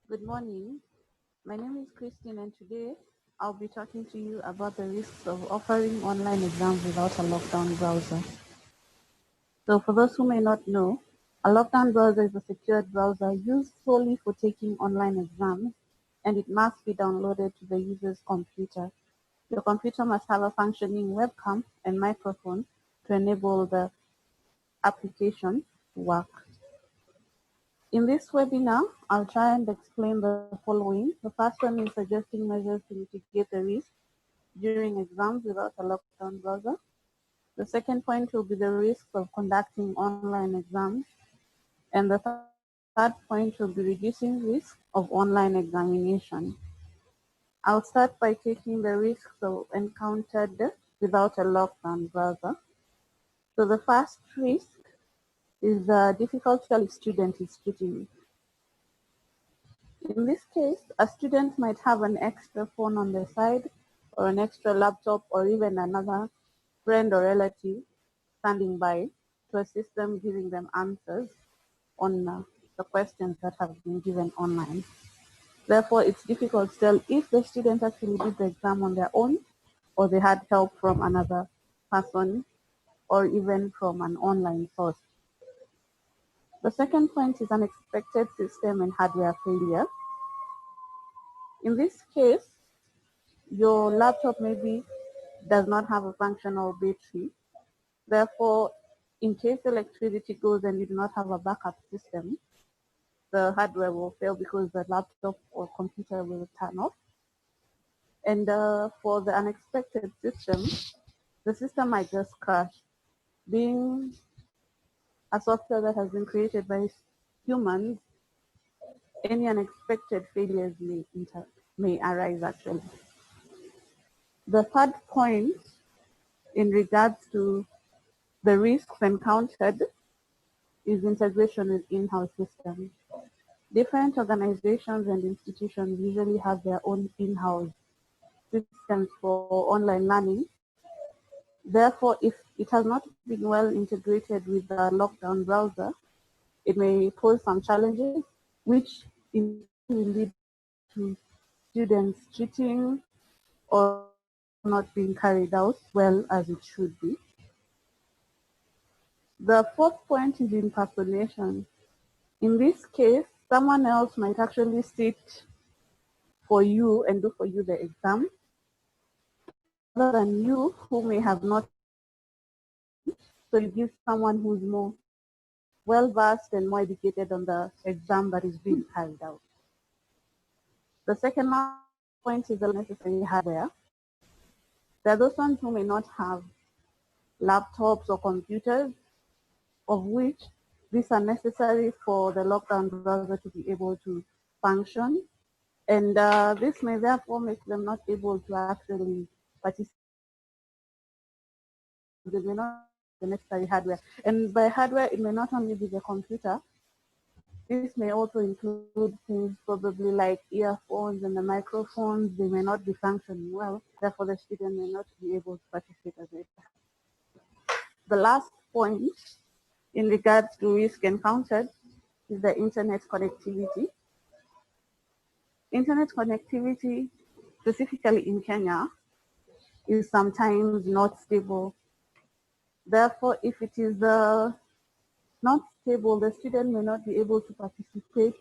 Good morning. My name is Christine, and today I'll be talking to you about the risks of offering online exams without a lockdown browser. So, for those who may not know, a lockdown browser is a secured browser used solely for taking online exams, and it must be downloaded to the user's computer. Your computer must have a functioning webcam and microphone to enable the application to work. In this webinar, I'll try and explain the following. The first one is suggesting measures to mitigate the risk during exams without a lockdown browser. The second point will be the risks of conducting online exams. And the third point will be reducing risk of online examination. I'll start by taking the risks encountered without a lockdown browser. So the first risk is the difficulty a student is treating. In this case, a student might have an extra phone on their side, or an extra laptop, or even another friend or relative standing by to assist them, giving them answers on the questions that have been given online. Therefore, it's difficult to tell if the student actually did the exam on their own, or they had help from another person, or even from an online source. The second point is unexpected system and hardware failure. In this case, your laptop maybe does not have a functional battery. Therefore, in case electricity goes and you do not have a backup system, the hardware will fail because the laptop or computer will turn off. And for the unexpected system, the system might just crash. Being a software that has been created by humans, any unexpected failures may arise actually. The third point in regards to the risks encountered is integration with in-house systems. Different organizations and institutions usually have their own in-house systems for online learning. Therefore, if it has not been well integrated with the lockdown browser, it may pose some challenges, which in turn will lead to students cheating or not being carried out well as it should be. The fourth point is impersonation. In this case, someone else might actually sit for you and do for you the exam, rather than you who may have not. So you give someone who's more well versed and more educated on the exam that is being carried out. The second point is the necessary hardware. There are those ones who may not have laptops or computers, of which these are necessary for the lockdown browser to be able to function. And this may therefore make them not able to actually participate. They may not have the necessary hardware. And by hardware, it may not only be the computer. This may also include things probably like earphones and the microphones. They may not be functioning well. Therefore, the student may not be able to participate as they have. The last point in regards to risk encountered is the internet connectivity. Internet connectivity, specifically in Kenya, is sometimes not stable. Therefore, if it is not stable, the student may not be able to participate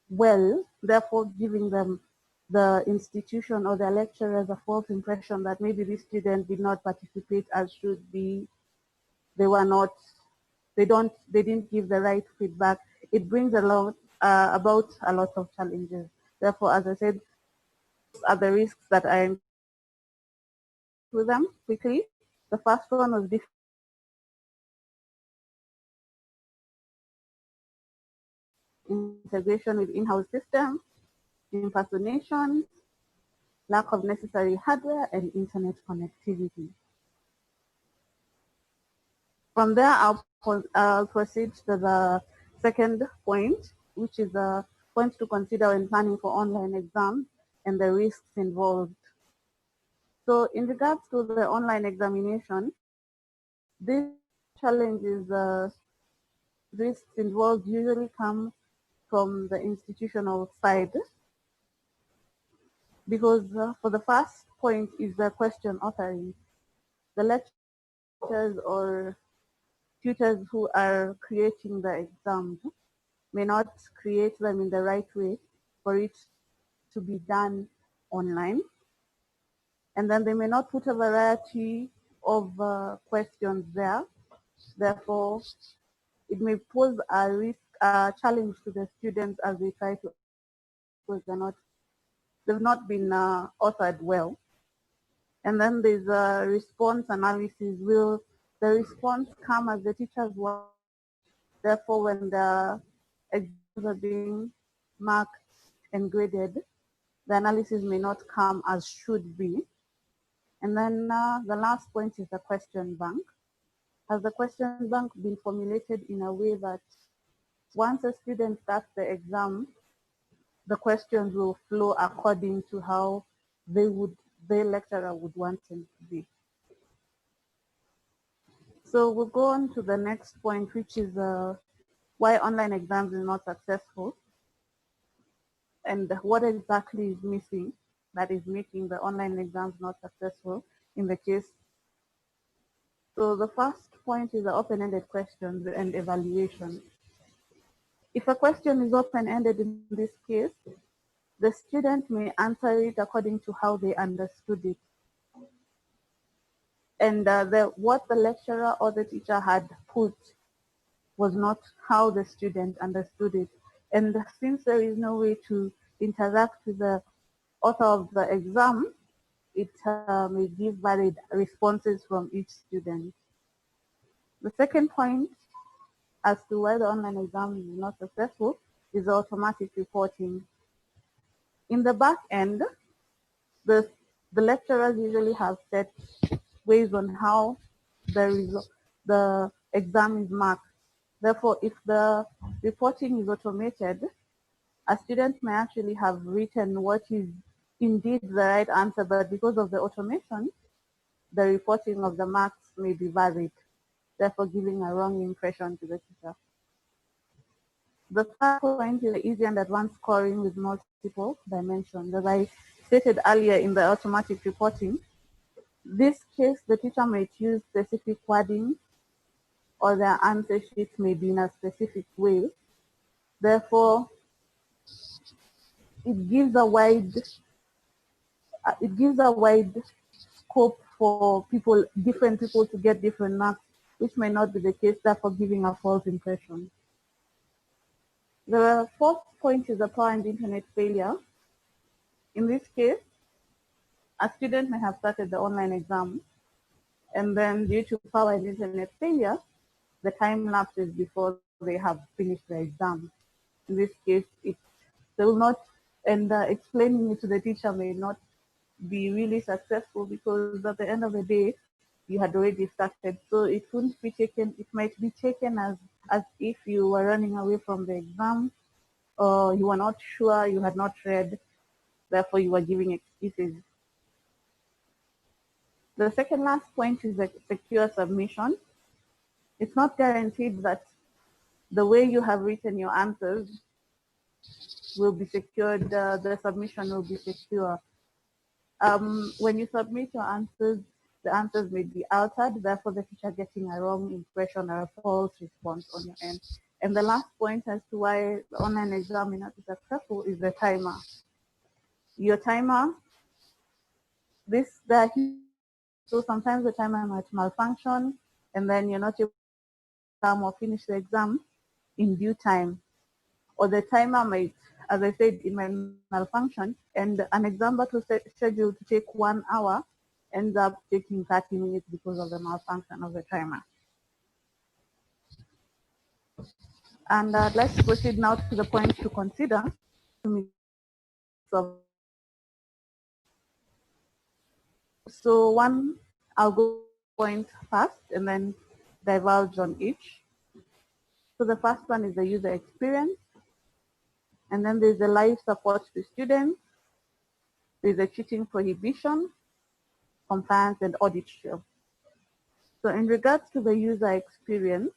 well, therefore giving them the institution or the lecturers a false impression that maybe this student did not participate as should be. They were not, they didn't give the right feedback. It brings about a lot of challenges. Therefore, as I said, are the risks that I with them quickly. The first one was integration with in-house systems, impersonation, lack of necessary hardware, and internet connectivity. From there, I'll proceed to the second point, which is a point to consider when planning for online exams and the risks involved. So in regards to the online examination, these challenges, risks involved usually come from the institutional side, because for the first point is the question authoring. The lecturers or tutors who are creating the exams may not create them in the right way for it to be done online. And then they may not put a variety of questions there. Therefore, it may pose a risk, a challenge to the students as they try to answer because they've not been authored well. And then there's a response analysis. Will the response come as the teachers want? Therefore, when the exams are being marked and graded, the analysis may not come as should be. And then the last point is the question bank. Has the question bank been formulated in a way that once a student starts the exam, the questions will flow according to how their lecturer would want them to be? So we'll go on to the next point, which is why online exams is not successful and what exactly is missing that is making the online exams not successful in the case. So the first point is the open-ended questions and evaluation. If a question is open-ended in this case, the student may answer it according to how they understood it. And what the lecturer or the teacher had put was not how the student understood it. And since there is no way to interact with the author of the exam, it may give varied responses from each student. The second point as to why the online exam is not successful is automatic reporting. In the back end, the lecturers usually have set ways on how the exam is marked. Therefore, if the reporting is automated, a student may actually have written what is indeed the right answer, but because of the automation, the reporting of the marks may be varied, therefore giving a wrong impression to the teacher. The third point is easy and advanced scoring with multiple dimensions. As I stated earlier in the automatic reporting, this case the teacher might use specific wording or their answer sheets may be in a specific way. Therefore, it gives a wide scope for different people to get different marks, which may not be the case, therefore giving a false impression. The fourth point is the power and internet failure. In this case, a student may have started the online exam, and then due to power and internet failure, the time lapses before they have finished the exam. In this case, they will not, and explaining it to the teacher may not be really successful because at the end of the day, you had already started. So it wouldn't be taken, it might be taken as if you were running away from the exam, or you were not sure, you had not read, therefore you were giving excuses. The second last point is the secure submission. It's not guaranteed that the way you have written your answers will be secured, the submission will be secure. When you submit your answers, the answers may be altered, therefore the teacher getting a wrong impression or a false response on your end. And the last point as to why the online exam may not be successful is the timer. Your timer, so sometimes the timer might malfunction and then you're not able to or finish the exam in due time. Or the timer might, as I said, it might malfunction and an exam that was scheduled to take 1 hour ends up taking 30 minutes because of the malfunction of the timer. And let's proceed now to the points to consider. So I'll go point first and then divulge on each. So the first one is the user experience. And then there's the live support to students. There's the cheating prohibition, compliance, and audit trail. So in regards to the user experience,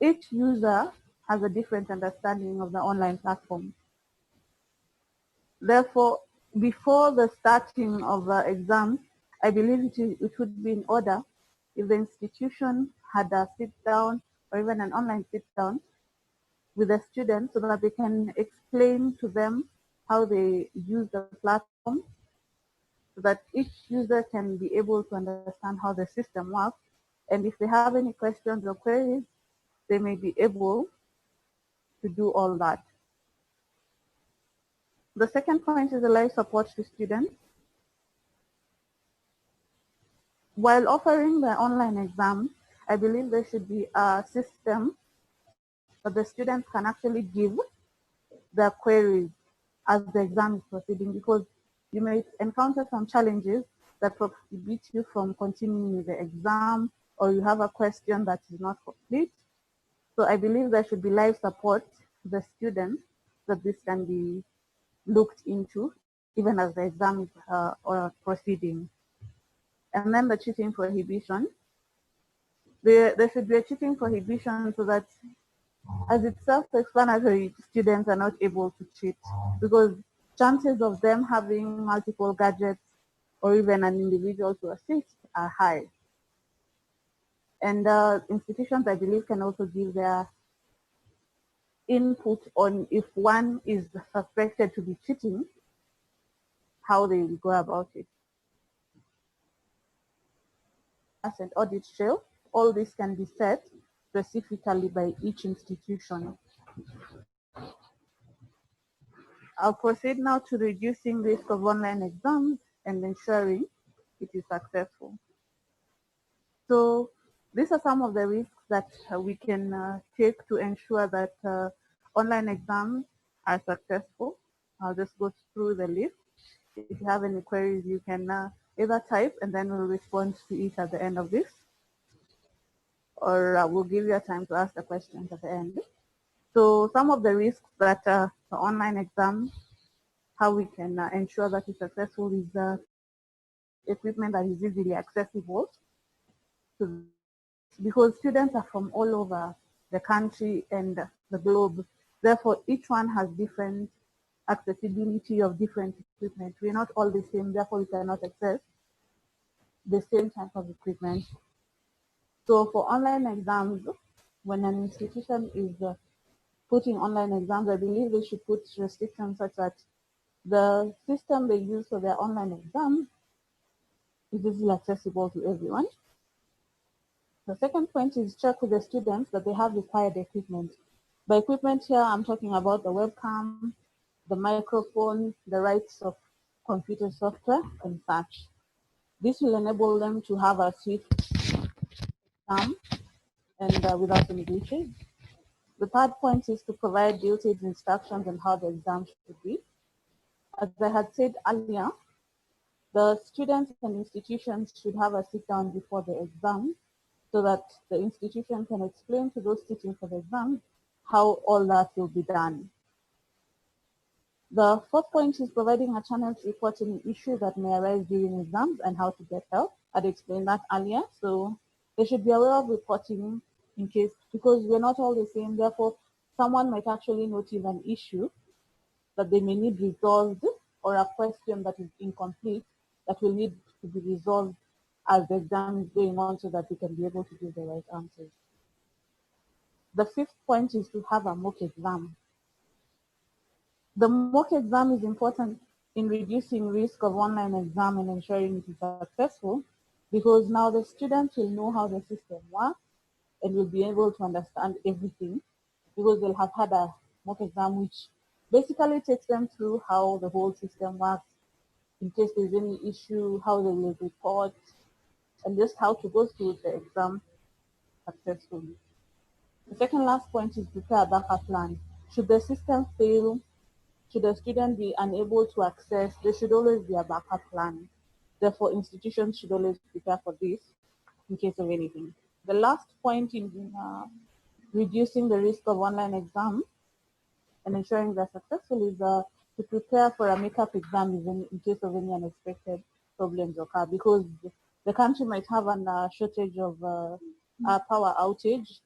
each user has a different understanding of the online platform. Therefore, before the starting of the exam, I believe it would be in order if the institution had a sit down or even an online sit down with the students so that they can explain to them how they use the platform so that each user can be able to understand how the system works. And if they have any questions or queries, they may be able to do all that. The second point is the live support to students. While offering the online exam, I believe there should be a system that the students can actually give their queries as the exam is proceeding, because you may encounter some challenges that prohibit you from continuing with the exam, or you have a question that is not complete. So I believe there should be live support to the students that this can be looked into even as the exam is or proceeding. And then the cheating prohibition. There should be a cheating prohibition so that, as it's self-explanatory, students are not able to cheat, because chances of them having multiple gadgets or even an individual to assist are high. And institutions, I believe, can also give their input on if one is suspected to be cheating, how they will go about it. As an audit trail, all this can be set specifically by each institution. I'll proceed now to reducing risk of online exams and ensuring it is successful. So these are some of the risks that we can take to ensure that online exams are successful. I'll just go through the list. If you have any queries, you can either type and then we'll respond to each at the end of this, or we'll give you a time to ask the questions at the end. So some of the risks that the online exam, how we can ensure that it's successful, is equipment that is easily accessible to, because students are from all over the country and the globe. Therefore, each one has different accessibility of different equipment. We're not all the same, therefore we cannot access the same type of equipment. So for online exams, when an institution is putting online exams, I believe they should put restrictions such that the system they use for their online exams is easily accessible to everyone. The second point is check with the students that they have required equipment. By equipment here, I'm talking about the webcam, the microphone, the rights of computer software, and such. This will enable them to have a swift exam and without any glitches. The third point is to provide detailed instructions on how the exam should be. As I had said earlier, the students and institutions should have a sit down before the exam so that the institution can explain to those sitting for the exam how all that will be done. The fourth point is providing a channel to report any issues that may arise during exams and how to get help. I'd explained that earlier. So they should be aware of reporting in case, because we're not all the same. Therefore, someone might actually notice an issue that they may need resolved, or a question that is incomplete that will need to be resolved as the exam is going on so that we can be able to give the right answers. The fifth point is to have a mock exam. The mock exam is important in reducing risk of online exam and ensuring it is successful, because now the students will know how the system works and will be able to understand everything, because they'll have had a mock exam which basically takes them through how the whole system works, in case there's any issue, how they will report, and just how to go through the exam successfully. The second last point is prepare a backup plan. Should the system fail, should a student be unable to access, there should always be a backup plan. Therefore, institutions should always prepare for this in case of anything. The last point in reducing the risk of online exam and ensuring they're successful is to prepare for a makeup exam even in case of any unexpected problems occur, because the country might have a shortage of power outage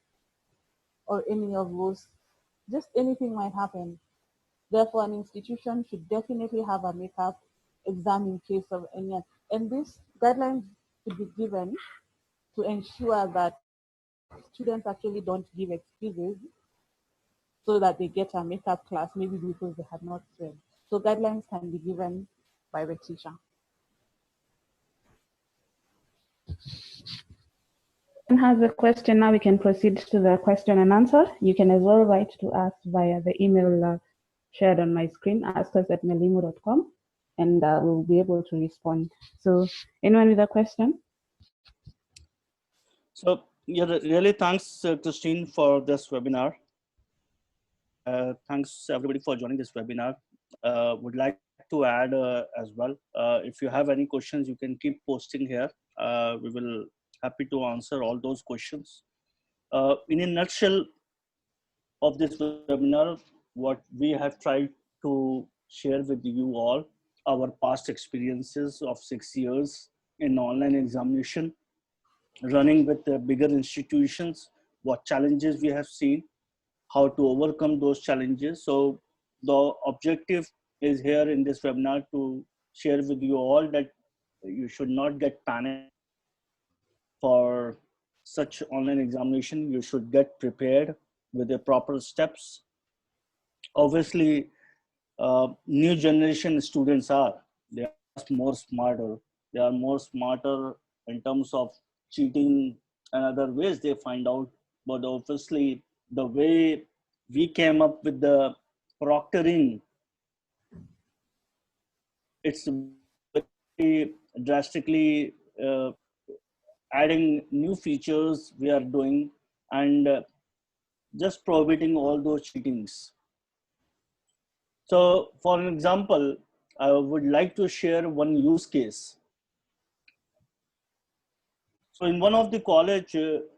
or any of those just anything might happen. Therefore, an institution should definitely have a makeup exam in case of any. And these guidelines should be given to ensure that students actually don't give excuses so that they get a makeup class, maybe because they had not read. So guidelines can be given by the teacher. And has a question, now we can proceed to the question and answer. You can as well write to us via the email shared on my screen, askus@melimu.com, and we'll be able to respond. So anyone with a question? So yeah, really thanks, Christine, for this webinar. Thanks everybody for joining this webinar. Would like to add as well, if you have any questions, you can keep posting here. We will happy to answer all those questions. In a nutshell of this webinar, what we have tried to share with you all, our past experiences of 6 years in online examination, running with the bigger institutions, what challenges we have seen, how to overcome those challenges. So the objective is here in this webinar to share with you all that you should not get panicked for such online examination. You should get prepared with the proper steps. Obviously, new generation students they are more smarter. They are more smarter in terms of cheating and other ways they find out. But obviously, the way we came up with the proctoring, it's very drastically adding new features we are doing, and just prohibiting all those cheatings. So for an example, I would like to share one use case. So in one of the college,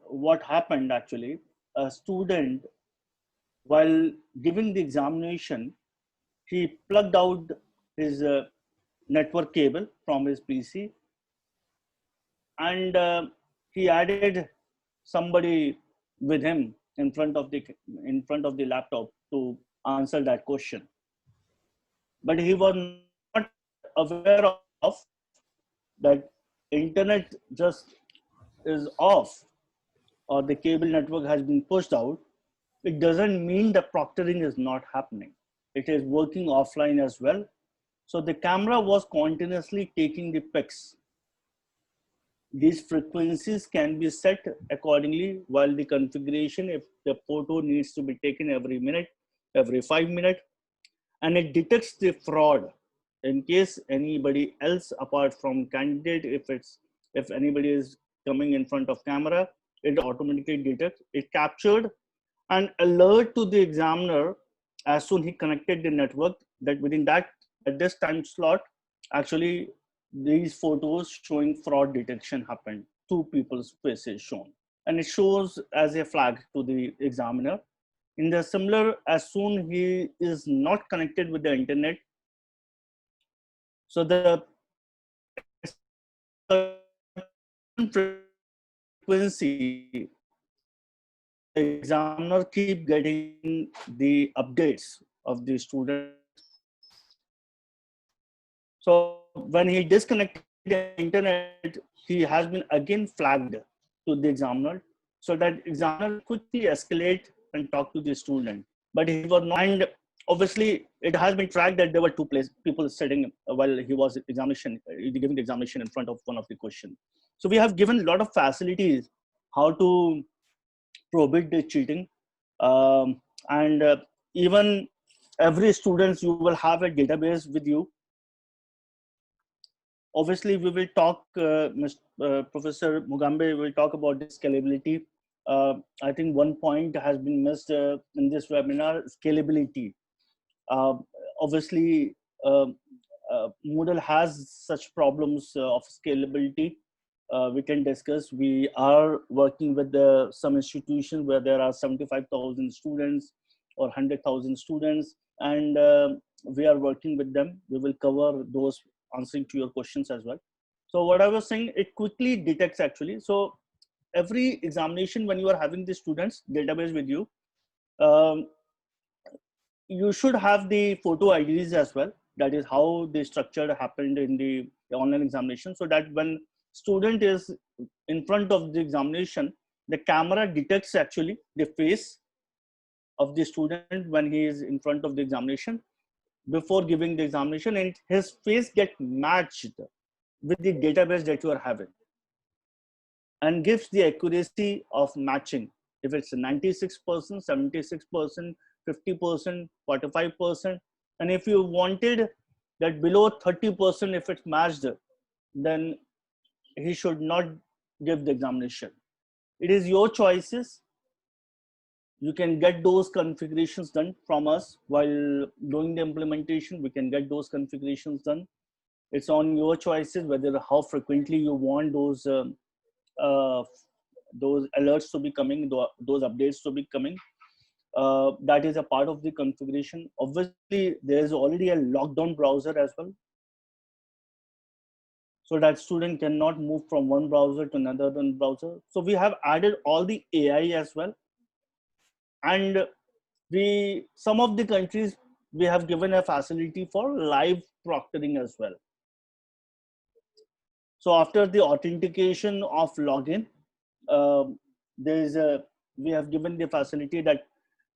what happened actually, a student, while giving the examination, he plugged out his network cable from his PC, and he added somebody with him in front of the laptop to answer that question. But he was not aware of that internet just is off, or the cable network has been pushed out. It doesn't mean the proctoring is not happening. It is working offline as well. So the camera was continuously taking the pics. These frequencies can be set accordingly, while the configuration, if the photo needs to be taken every minute, every 5 minutes, and it detects the fraud in case anybody else apart from candidate, if anybody is coming in front of camera, it automatically detects. It captured an alert to the examiner as soon he connected the network, that within that, at this time slot, actually these photos showing fraud detection happened. Two people's faces shown, and it shows as a flag to the examiner. In the similar, as soon he is not connected with the internet, so the frequency, the examiner keep getting the updates of the student. So when he disconnected the internet, he has been again flagged to the examiner, so that examiner quickly escalate and talk to the student. But he was not, and obviously it has been tracked that there were people sitting while he was giving the examination in front of one of the questions. So we have given a lot of facilities how to prohibit the cheating, and even every students, you will have a database with you. Obviously, we will talk, Professor Mugambe will talk about the scalability. I think one point has been missed in this webinar, scalability. Uh, Obviously, Moodle has such problems of scalability. We can discuss. We are working with some institutions where there are 75,000 students or 100,000 students, and we are working with them. We will cover those, answering to your questions as well. So what I was saying, it quickly detects actually. So every examination, when you are having the students database with you, um, you should have the photo IDs as well. That is how the structure happened in the online examination, so that when student is in front of the examination, the camera detects actually the face of the student when he is in front of the examination before giving the examination, and his face get matched with the database that you are having, and gives the accuracy of matching. If it's 96%, 76%, 50%, 45%, and if you wanted that below 30%, if it's matched, then he should not give the examination. It is your choices. You can get those configurations done from us while doing the implementation. We can get those configurations done. It's on your choices whether how frequently you want uh, those alerts to be coming, those updates to be coming. That is a part of the configuration. Obviously, there is already a lockdown browser as well, so that student cannot move from one browser to another browser. So we have added all the AI as well, and we some of the countries we have given a facility for live proctoring as well. So after the authentication of login, there is a we have given the facility that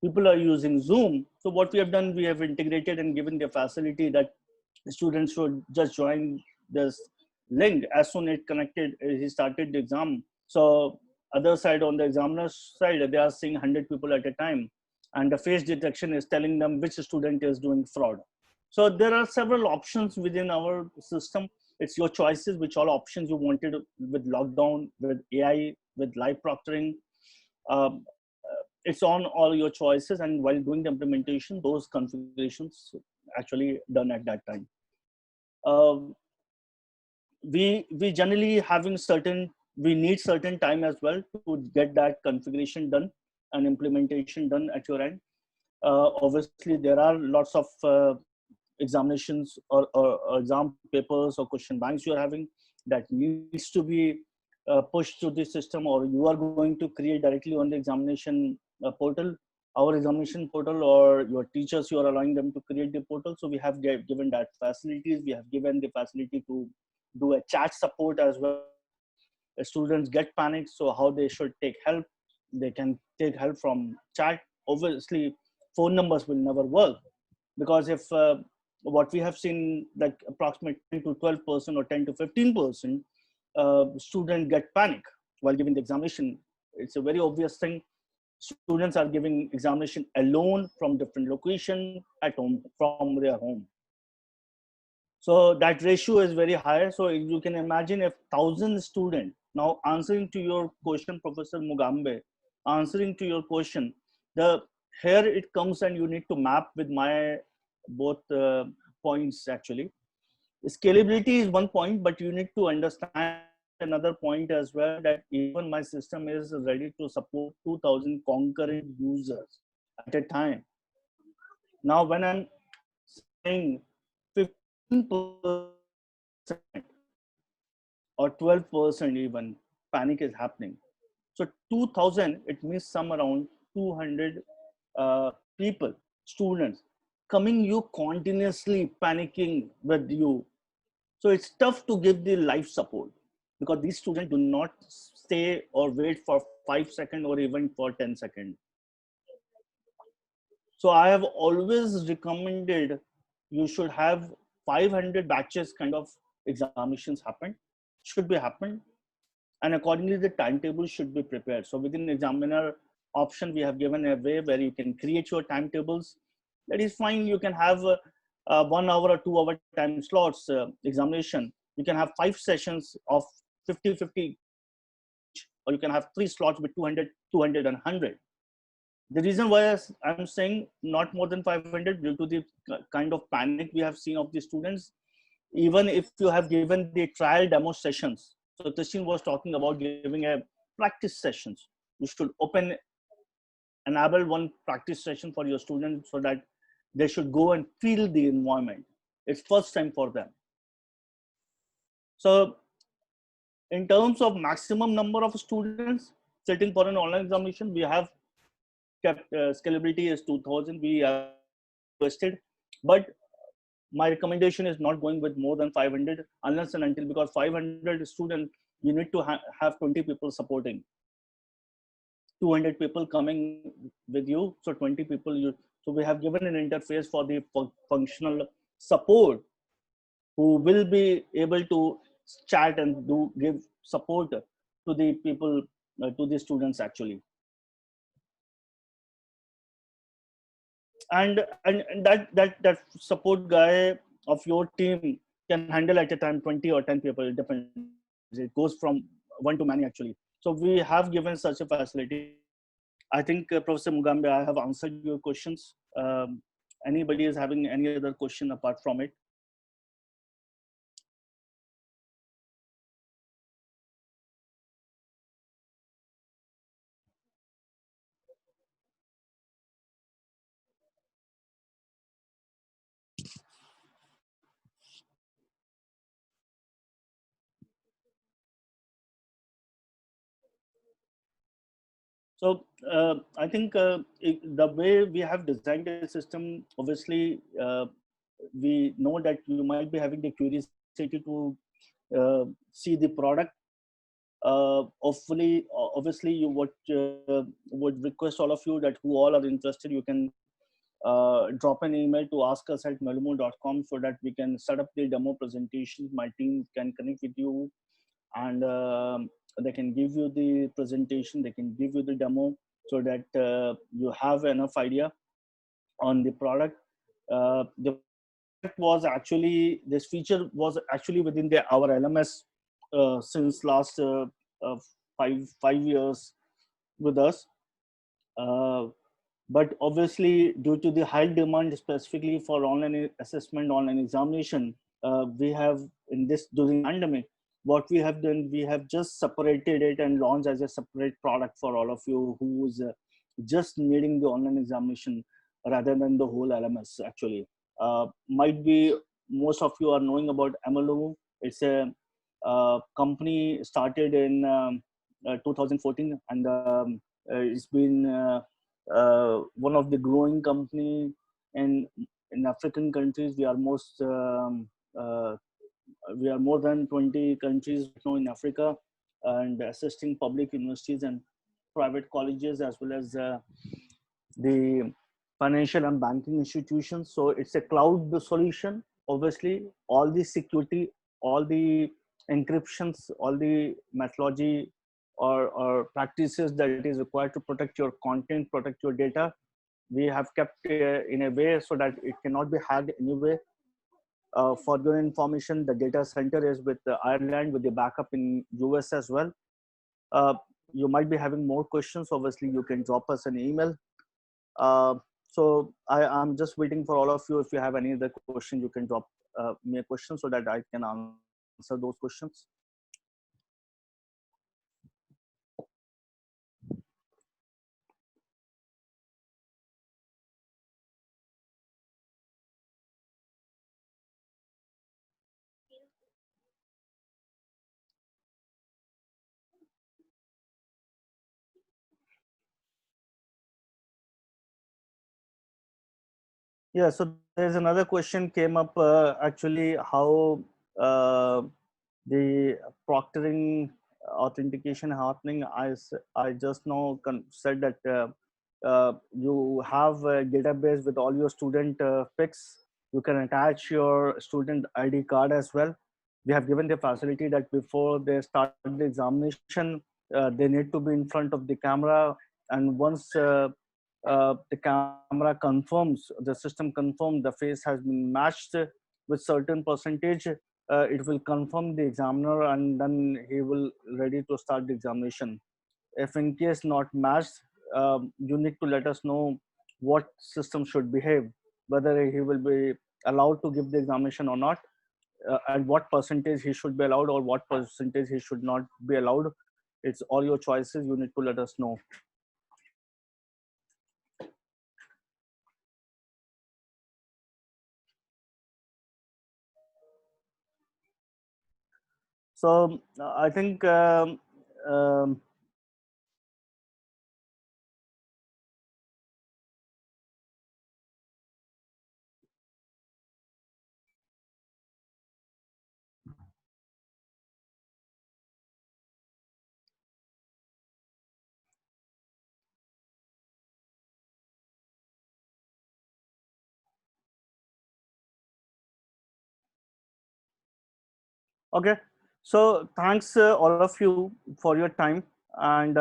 people are using Zoom. So what we have done, we have integrated and given the facility that students should just join this link as soon as connected. He started the exam. So other side, on the examiner's side, they are seeing 100 people at a time, and the face detection is telling them which student is doing fraud. So there are several options within our system. It's your choices, which all options you wanted with lockdown, with AI, with live proctoring. Um, it's on all your choices, and while doing the implementation, those configurations actually done at that time. Um, we generally having certain, we need certain time as well to get that configuration done and implementation done at your end. Obviously there are lots of examinations or exam papers or question banks you are having that needs to be pushed to the system, or you are going to create directly on the examination portal, our examination portal, or your teachers, you are allowing them to create the portal. So we have given that facilities. We have given the facility to do a chat support as well. The students get panicked, so how they should take help, they can take help from chat. Obviously phone numbers will never work, because if what we have seen, like approximately 10 to 12% or 10 to 15% students get panic while giving the examination. It's a very obvious thing. Students are giving examination alone from different location at home, from their home. So that ratio is very high. So you can imagine if 1,000 students, now answering to your question, Professor Mugambe, answering to your question, the here it comes and you need to map with my both points actually. Scalability is one point, but you need to understand another point as well, that even my system is ready to support 2,000 concurrent users at a time. Now, when I'm saying 15% or 12% even panic is happening. So 2000, it means some around 200 people, students coming you continuously panicking with you. So it's tough to give the life support, because these students do not stay or wait for 5 seconds or even for 10 seconds. So I have always recommended you should have 500 batches kind of examinations happen, should be happened, and accordingly the timetable should be prepared. So within examiner option, we have given a way where you can create your timetables. That is fine. You can have 1 hour or 2 hour time slots examination. You can have 5 sessions of 50-50, or you can have 3 slots with 200, 200 and 100. The reason why I'm saying not more than 500, due to the kind of panic we have seen of the students. Even if you have given the trial demo sessions, so Teshin was talking about giving a practice sessions. You should enable one practice session for your students, so that they should go and feel the environment. It's first time for them. So in terms of maximum number of students sitting for an online examination, we have kept scalability as 2,000. We have requested, but my recommendation is not going with more than 500 unless and until, because 500 students you need to have 20 people supporting, 200 people coming with you, so 20 people you. So we have given an interface for the functional support who will be able to chat and do give support to the people, to the students actually. And that support guy of your team can handle at a time 20 or 10 people. It depends, it goes from one to many actually. So we have given such a facility. I think Professor Mugambe, I have answered your questions. Anybody is having any other question apart from it? So I think the way we have designed the system, obviously, we know that you might be having the curiosity to see the product. Hopefully, obviously, you would request all of you that who all are interested, you can drop an email to ask us at melimu.com so that we can set up the demo presentation. My team can connect with you, and they can give you the presentation, they can give you the demo, so that you have enough idea on the product. The product was actually, this feature was actually within our LMS since last uh, five years with us. Uh, but obviously, due to the high demand specifically for online assessment, online examination, we have, in this during pandemic, what we have done, we have just separated it and launched as a separate product for all of you who is just needing the online examination rather than the whole LMS actually. Might be most of you are knowing about Elimu. It's a company started in 2014, and it's been one of the growing company in African countries. We are uh, we are more than 20 countries now in Africa, and assisting public universities and private colleges, as well as the financial and banking institutions. So it's a cloud solution. Obviously, all the security, all the encryptions, all the methodology or practices that is required to protect your content, protect your data, we have kept in a way so that it cannot be hacked anyway. For your information, the data center is with Ireland, with the backup in US as well. Uh, you might be having more questions. Obviously, you can drop us an email. Uh, so I'm just waiting for all of you. If you have any other question, you can drop me a question so that I can answer those questions. Yeah, so there's another question came up actually, how uh, the proctoring authentication happening. I just now said that you have a database with all your student pics. You can attach your student ID card as well. We have given the facility that before they start the examination, they need to be in front of the camera, and once the camera confirms, the system confirms the face has been matched with certain percentage, it will confirm the examiner, and then he will ready to start the examination. If in case not matched, you need to let us know what system should behave, whether he will be allowed to give the examination or not, and what percentage he should be allowed or what percentage he should not be allowed. It's all your choices. You need to let us know. So I think um, Okay, so thanks all of you for your time, and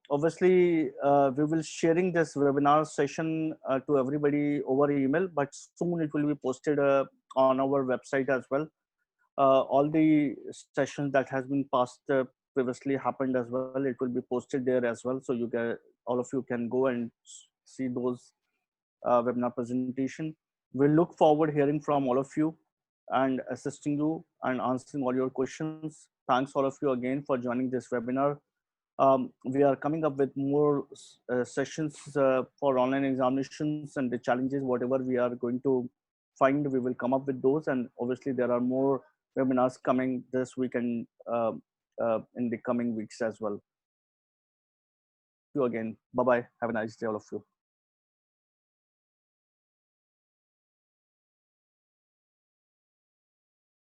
obviously we will sharing this webinar session to everybody over email, but soon it will be posted on our website as well. All the sessions that has been passed previously happened as well. It will be posted there as well, so you get all of you can go and see those webinar presentation. We look forward hearing from all of you and assisting you and answering all your questions. Thanks all of you again for joining this webinar. We are coming up with more sessions for online examinations and the challenges, whatever we are going to find, we will come up with those. And obviously there are more webinars coming this week and in the coming weeks as well. Thank you again. Bye-bye. Have a nice day, all of you.